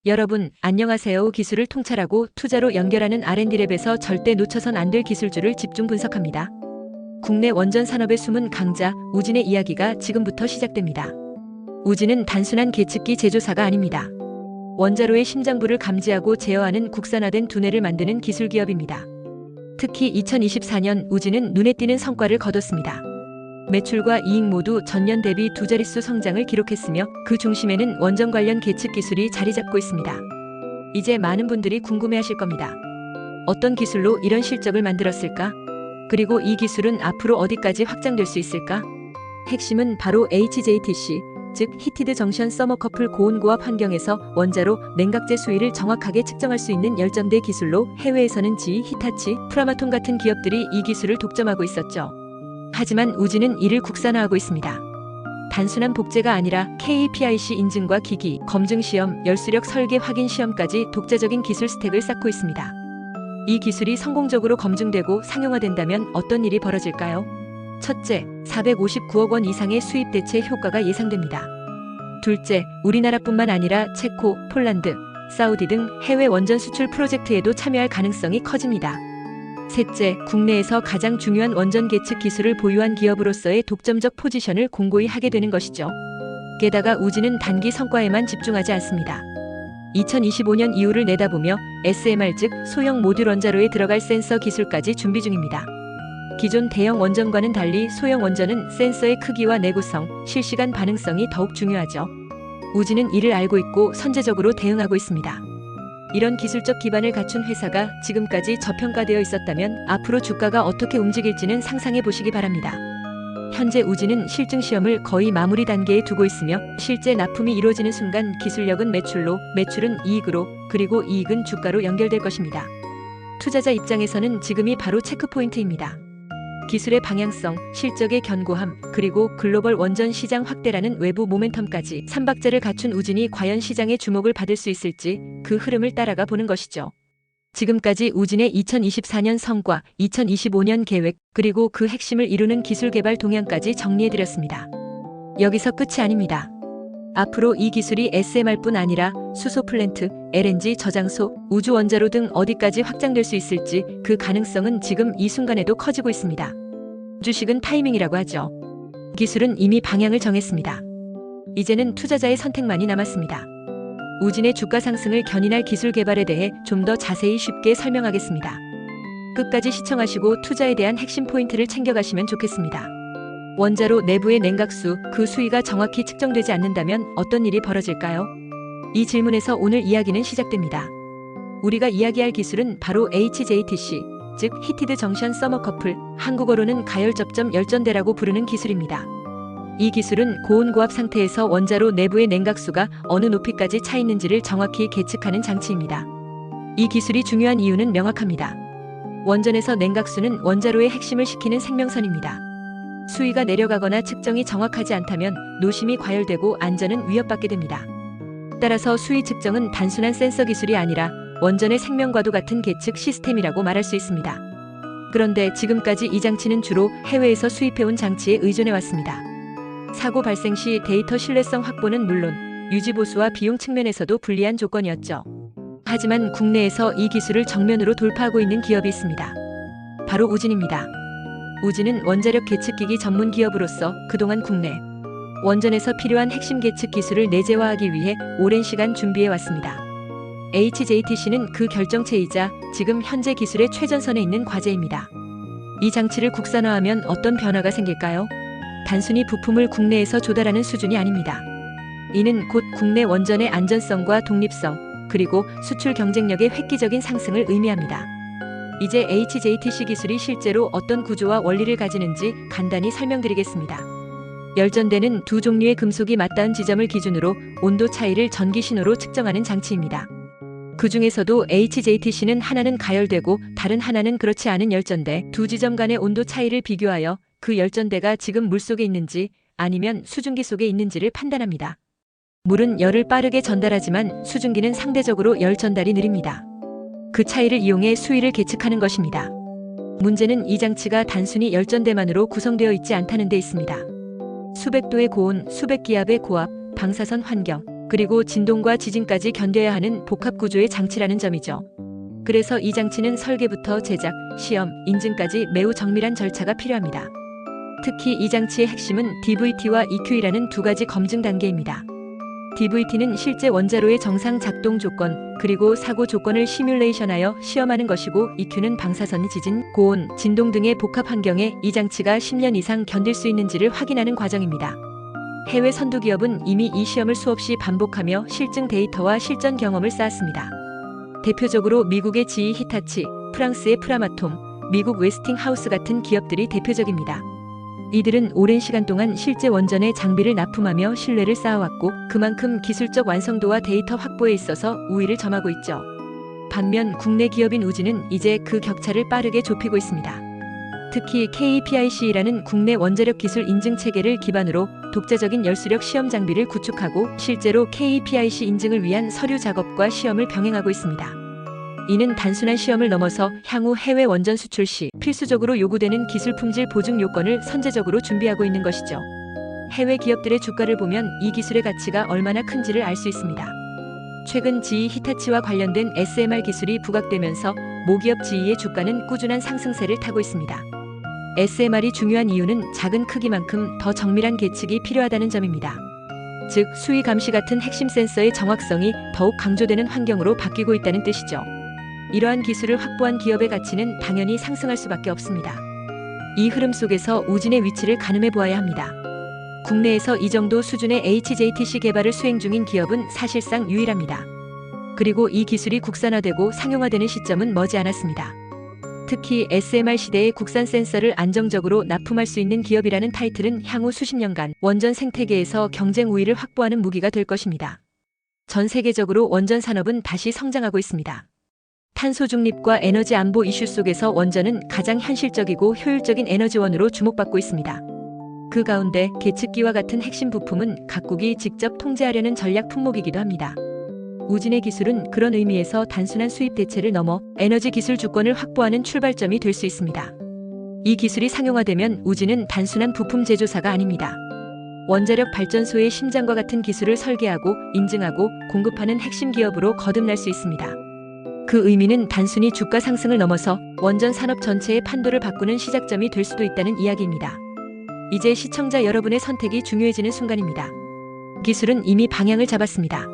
여러분, 안녕하세요. 기술을 통찰하고 투자로 연결하는 R&D랩에서 절대 놓쳐선 안 될 기술주를 집중 분석합니다. 국내 원전 산업의 숨은 강자, 우진의 이야기가 지금부터 시작됩니다. 우진은 단순한 계측기 제조사가 아닙니다. 원자로의 심장부를 감지하고 제어하는 국산화된 두뇌를 만드는 기술 기업입니다. 특히 2024년 우진은 눈에 띄는 성과를 거뒀습니다. 매출과 이익 모두 전년 대비 두 자릿수 성장을 기록했으며 그 중심에는 원전 관련 계측 기술이 자리 잡고 있습니다. 이제 많은 분들이 궁금해하실 겁니다. 어떤 기술로 이런 실적을 만들었을까? 그리고 이 기술은 앞으로 어디까지 확장될 수 있을까? 핵심은 바로 HJTC, 즉 히티드 정션 서머커플 고온고압 환경에서 원자로 냉각제 수위를 정확하게 측정할 수 있는 열전대 기술로 해외에서는 GE, 히타치, 프라마톤 같은 기업들이 이 기술을 독점하고 있었죠. 하지만 우진은 이를 국산화하고 있습니다. 단순한 복제가 아니라 KPIC 인증과 기기, 검증 시험, 열수력 설계 확인 시험까지 독자적인 기술 스택을 쌓고 있습니다. 이 기술이 성공적으로 검증되고 상용화된다면 어떤 일이 벌어질까요? 첫째, 459억 원 이상의 수입 대체 효과가 예상됩니다. 둘째, 우리나라뿐만 아니라 체코, 폴란드, 사우디 등 해외 원전 수출 프로젝트에도 참여할 가능성이 커집니다. 셋째, 국내에서 가장 중요한 원전 계측 기술을 보유한 기업으로서의 독점적 포지션을 공고히 하게 되는 것이죠. 게다가 우진은 단기 성과에만 집중하지 않습니다. 2025년 이후를 내다보며 SMR 즉 소형 모듈 원자로에 들어갈 센서 기술까지 준비 중입니다. 기존 대형 원전과는 달리 소형 원전은 센서의 크기와 내구성, 실시간 반응성이 더욱 중요하죠. 우진은 이를 알고 있고 선제적으로 대응하고 있습니다. 이런 기술적 기반을 갖춘 회사가 지금까지 저평가되어 있었다면 앞으로 주가가 어떻게 움직일지는 상상해 보시기 바랍니다. 현재 우진은 실증 시험을 거의 마무리 단계에 두고 있으며 실제 납품이 이루어지는 순간 기술력은 매출로, 매출은 이익으로, 그리고 이익은 주가로 연결될 것입니다. 투자자 입장에서는 지금이 바로 체크포인트입니다. 기술의 방향성, 실적의 견고함, 그리고 글로벌 원전 시장 확대라는 외부 모멘텀까지 3박자를 갖춘 우진이 과연 시장의 주목을 받을 수 있을지 그 흐름을 따라가 보는 것이죠. 지금까지 우진의 2024년 성과, 2025년 계획, 그리고 그 핵심을 이루는 기술 개발 동향까지 정리해드렸습니다. 여기서 끝이 아닙니다. 앞으로 이 기술이 SMR뿐 아니라 수소 플랜트, LNG 저장소, 우주 원자로 등 어디까지 확장될 수 있을지 그 가능성은 지금 이 순간에도 커지고 있습니다. 주식은 타이밍이라고 하죠. 기술은 이미 방향을 정했습니다. 이제는 투자자의 선택만이 남았습니다. 우진의 주가 상승을 견인할 기술 개발에 대해 좀 더 자세히 쉽게 설명하겠습니다. 끝까지 시청하시고 투자에 대한 핵심 포인트를 챙겨가시면 좋겠습니다. 원자로 내부의 냉각수, 그 수위가 정확히 측정되지 않는다면 어떤 일이 벌어질까요? 이 질문에서 오늘 이야기는 시작됩니다. 우리가 이야기할 기술은 바로 HJTC, 즉 히티드 정션 서머커플, 한국어로는 가열접점 열전대라고 부르는 기술입니다. 이 기술은 고온고압 상태에서 원자로 내부의 냉각수가 어느 높이까지 차 있는지를 정확히 계측하는 장치입니다. 이 기술이 중요한 이유는 명확합니다. 원전에서 냉각수는 원자로의 핵심을 시키는 생명선입니다. 수위가 내려가거나 측정이 정확하지 않다면 노심이 과열되고 안전은 위협받게 됩니다. 따라서 수위 측정은 단순한 센서 기술이 아니라 원전의 생명과도 같은 계측 시스템이라고 말할 수 있습니다. 그런데 지금까지 이 장치는 주로 해외에서 수입해온 장치에 의존해왔습니다. 사고 발생 시 데이터 신뢰성 확보는 물론 유지 보수와 비용 측면에서도 불리한 조건이었죠. 하지만 국내에서 이 기술을 정면으로 돌파하고 있는 기업이 있습니다. 바로 우진입니다. 우진은 원자력 계측기기 전문 기업으로서 그동안 국내 원전에서 필요한 핵심 계측 기술을 내재화하기 위해 오랜 시간 준비해왔습니다. HJTC는 그 결정체이자 지금 현재 기술의 최전선에 있는 과제입니다. 이 장치를 국산화하면 어떤 변화가 생길까요? 단순히 부품을 국내에서 조달하는 수준이 아닙니다. 이는 곧 국내 원전의 안전성과 독립성, 그리고 수출 경쟁력의 획기적인 상승을 의미합니다. 이제 HJTC 기술이 실제로 어떤 구조와 원리를 가지는지 간단히 설명드리겠습니다. 열전대는 두 종류의 금속이 맞닿은 지점을 기준으로 온도 차이를 전기 신호로 측정하는 장치입니다. 그 중에서도 HJTC는 하나는 가열되고 다른 하나는 그렇지 않은 열전대, 두 지점 간의 온도 차이를 비교하여 그 열전대가 지금 물속에 있는지 아니면 수증기 속에 있는지를 판단합니다. 물은 열을 빠르게 전달하지만 수증기는 상대적으로 열 전달이 느립니다. 그 차이를 이용해 수위를 계측하는 것입니다. 문제는 이 장치가 단순히 열전대만으로 구성되어 있지 않다는 데 있습니다. 수백 도의 고온, 수백 기압의 고압, 방사선 환경, 그리고 진동과 지진까지 견뎌야 하는 복합 구조의 장치라는 점이죠. 그래서 이 장치는 설계부터 제작, 시험, 인증까지 매우 정밀한 절차가 필요합니다. 특히 이 장치의 핵심은 DVT와 EQ이라는 두 가지 검증 단계입니다. DVT는 실제 원자로의 정상 작동 조건, 그리고 사고 조건을 시뮬레이션하여 시험하는 것이고 EQ는 방사선 지진, 고온, 진동 등의 복합 환경에 이 장치가 10년 이상 견딜 수 있는지를 확인하는 과정입니다. 해외 선두 기업은 이미 이 시험을 수없이 반복하며 실증 데이터와 실전 경험을 쌓았습니다. 대표적으로 미국의 GE 히타치, 프랑스의 프라마톰, 미국 웨스팅하우스 같은 기업들이 대표적입니다. 이들은 오랜 시간 동안 실제 원전에 장비를 납품하며 신뢰를 쌓아왔고 그만큼 기술적 완성도와 데이터 확보에 있어서 우위를 점하고 있죠. 반면 국내 기업인 우진은 이제 그 격차를 빠르게 좁히고 있습니다. 특히 KPIC라는 국내 원자력 기술 인증 체계를 기반으로 독자적인 열수력 시험 장비를 구축하고 실제로 KPIC 인증을 위한 서류 작업과 시험을 병행하고 있습니다. 이는 단순한 시험을 넘어서 향후 해외 원전 수출 시 필수적으로 요구되는 기술 품질 보증 요건을 선제적으로 준비하고 있는 것이죠. 해외 기업들의 주가를 보면 이 기술의 가치가 얼마나 큰지를 알 수 있습니다. 최근 GE 히타치와 관련된 SMR 기술이 부각되면서 모기업 GE의 주가는 꾸준한 상승세를 타고 있습니다. SMR이 중요한 이유는 작은 크기만큼 더 정밀한 계측이 필요하다는 점입니다. 즉, 수위 감시 같은 핵심 센서의 정확성이 더욱 강조되는 환경으로 바뀌고 있다는 뜻이죠. 이러한 기술을 확보한 기업의 가치는 당연히 상승할 수밖에 없습니다. 이 흐름 속에서 우진의 위치를 가늠해 보아야 합니다. 국내에서 이 정도 수준의 HJTC 개발을 수행 중인 기업은 사실상 유일합니다. 그리고 이 기술이 국산화되고 상용화되는 시점은 머지않았습니다. 특히 SMR 시대에 국산 센서를 안정적으로 납품할 수 있는 기업이라는 타이틀은 향후 수십 년간 원전 생태계에서 경쟁 우위를 확보하는 무기가 될 것입니다. 전 세계적으로 원전 산업은 다시 성장하고 있습니다. 탄소 중립과 에너지 안보 이슈 속에서 원전은 가장 현실적이고 효율적인 에너지원으로 주목받고 있습니다. 그 가운데 계측기와 같은 핵심 부품은 각국이 직접 통제하려는 전략 품목이기도 합니다. 우진의 기술은 그런 의미에서 단순한 수입 대체를 넘어 에너지 기술 주권을 확보하는 출발점이 될 수 있습니다. 이 기술이 상용화되면 우진은 단순한 부품 제조사가 아닙니다. 원자력 발전소의 심장과 같은 기술을 설계하고 인증하고 공급하는 핵심 기업으로 거듭날 수 있습니다. 그 의미는 단순히 주가 상승을 넘어서 원전 산업 전체의 판도를 바꾸는 시작점이 될 수도 있다는 이야기입니다. 이제 시청자 여러분의 선택이 중요해지는 순간입니다. 기술은 이미 방향을 잡았습니다.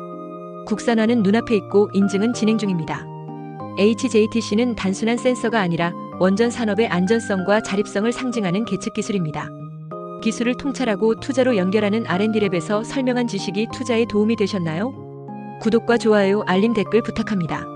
국산화는 눈앞에 있고 인증은 진행 중입니다. HJTC는 단순한 센서가 아니라 원전 산업의 안전성과 자립성을 상징하는 계측 기술입니다. 기술을 통찰하고 투자로 연결하는 R&D랩에서 설명한 지식이 투자에 도움이 되셨나요? 구독과 좋아요, 알림, 댓글 부탁합니다.